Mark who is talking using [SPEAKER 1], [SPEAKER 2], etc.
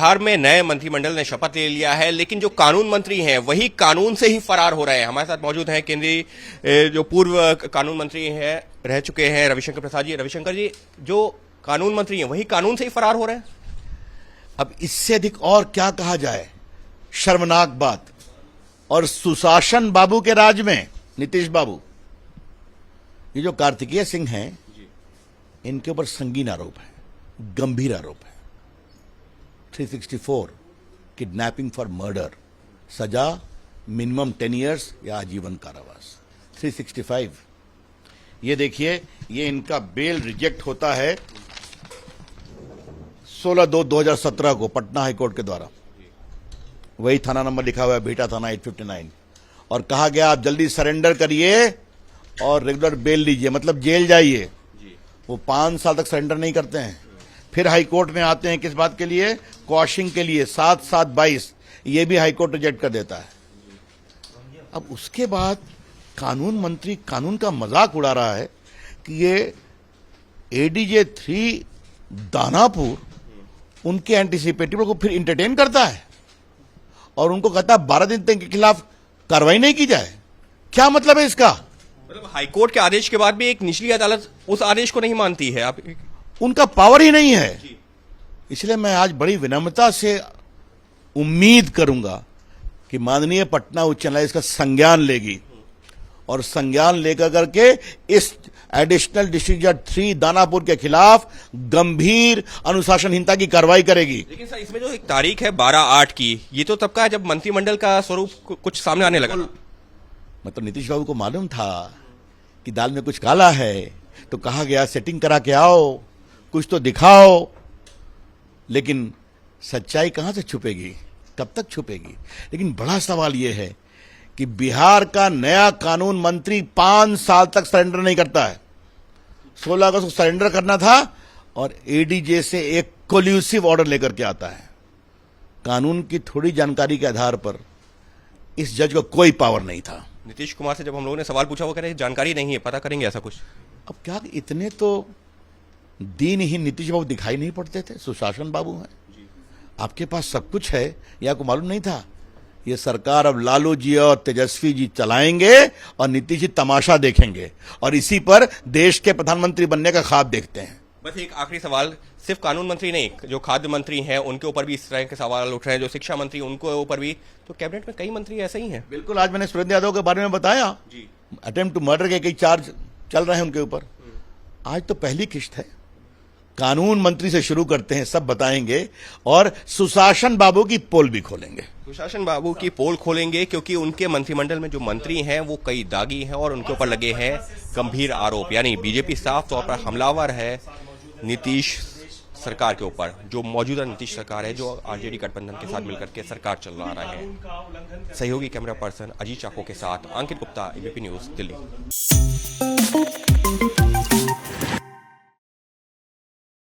[SPEAKER 1] बिहार में नए मंत्रिमंडल ने शपथ ले लिया है, लेकिन जो कानून मंत्री हैं वही कानून से ही फरार हो रहे हैं। हमारे साथ मौजूद हैं केंद्रीय जो पूर्व कानून मंत्री हैं रह चुके हैं रविशंकर प्रसाद जी। रविशंकर जी, जो कानून मंत्री हैं वही कानून से ही फरार हो रहे हैं।
[SPEAKER 2] अब इससे अधिक और क्या कहा जाए, शर्मनाक बात। और सुशासन बाबू के राज में नीतीश बाबू, ये जो कार्तिकेय सिंह हैं, इनके ऊपर संगीन आरोप है, गंभीर आरोप है। 364 किडनैपिंग फॉर मर्डर, सजा मिनिमम 10 इयर्स या आजीवन कारावास। 365 ये देखिए, ये इनका बेल रिजेक्ट होता है 16/2/2017 को पटना हाईकोर्ट के द्वारा। वही थाना नंबर लिखा हुआ है, बेटा थाना 859, और कहा गया आप जल्दी सरेंडर करिए और रेगुलर बेल लीजिए, मतलब जेल जाइए। वो 5 साल तक सरेंडर नहीं करते हैं। फिर हाईकोर्ट में आते हैं किस बात के लिए, क्वाशिंग के लिए, 7/7/22, ये भी हाईकोर्ट रिजेक्ट कर देता है। अब उसके बाद कानून मंत्री कानून का मजाक उड़ा रहा है कि ये एडीजे 3 दानापुर उनके एंटीसिपेटिव को फिर इंटरटेन करता है और उनको कहता है 12 दिन तक के खिलाफ कार्रवाई नहीं की जाए। क्या मतलब है इसका?
[SPEAKER 1] मतलब हाईकोर्ट के आदेश के बाद भी एक निचली अदालत उस आदेश को नहीं मानती है। आप
[SPEAKER 2] उनका पावर ही नहीं है। इसलिए मैं आज बड़ी विनम्रता से उम्मीद करूंगा कि माननीय पटना उच्च न्यायालय इसका संज्ञान लेगी और संज्ञान लेकर करके इस एडिशनल डिस्ट्रिक्ट जज 3 दानापुर के खिलाफ गंभीर अनुशासनहीनता की कार्रवाई करेगी।
[SPEAKER 1] लेकिन सर, इसमें जो एक तारीख है 12/8 की, ये तो तब का है जब मंत्रिमंडल का स्वरूप कुछ सामने आने लगा।
[SPEAKER 2] मतलब नीतीश बाबू को मालूम था कि दाल में कुछ काला है, तो कहा गया सेटिंग करा के आओ, कुछ तो दिखाओ। लेकिन सच्चाई कहां से छुपेगी, कब तक छुपेगी? लेकिन बड़ा सवाल यह है कि बिहार का नया कानून मंत्री 5 साल तक सरेंडर नहीं करता है। 16 अगस्त को सरेंडर करना था और एडीजे से एक कोल्यूसिव ऑर्डर लेकर के आता है। कानून की थोड़ी जानकारी के आधार पर इस जज को कोई पावर नहीं था।
[SPEAKER 1] नीतीश कुमार से जब हम लोगों ने सवाल पूछा, वो कह रहे जानकारी नहीं है, पता करेंगे ऐसा कुछ।
[SPEAKER 2] अब क्या इतने तो दीनहीन नीतीश बाबू दिखाई नहीं पड़ते थे? सुशासन बाबू हैं, आपके पास सब कुछ है, ये आपको मालूम नहीं था? ये सरकार अब लालू जी और तेजस्वी जी चलाएंगे और नीतीश जी तमाशा देखेंगे और इसी पर देश के प्रधानमंत्री बनने का ख्वाब देखते हैं।
[SPEAKER 1] बस एक आखिरी सवाल, सिर्फ कानून मंत्री नहीं, जो खाद्य मंत्री हैं उनके ऊपर भी इस तरह के सवाल उठ रहे हैं, जो शिक्षा मंत्री उनके ऊपर भी, तो कैबिनेट में कई मंत्री ऐसे ही हैं।
[SPEAKER 2] बिल्कुल, आज मैंने सुरेंद्र यादव के बारे में बताया, अटेम्प्ट टू मर्डर के कई चार्ज चल रहे हैं उनके ऊपर। आज तो पहली किस्त है, कानून मंत्री से शुरू करते हैं, सब बताएंगे और सुशासन बाबू की पोल भी खोलेंगे।
[SPEAKER 1] सुशासन बाबू की पोल खोलेंगे क्योंकि उनके मंत्रिमंडल में जो मंत्री हैं वो कई दागी हैं और उनके ऊपर लगे हैं गंभीर आरोप। यानी बीजेपी साफ तौर पर हमलावर है नीतीश सरकार के ऊपर, जो मौजूदा नीतीश सरकार है, जो आरजेडी गठबंधन के साथ मिलकर के सरकार चला रहा है। सहयोगी कैमरा पर्सन अजीत चाको के साथ अंकित गुप्ता, एबीपी न्यूज, दिल्ली।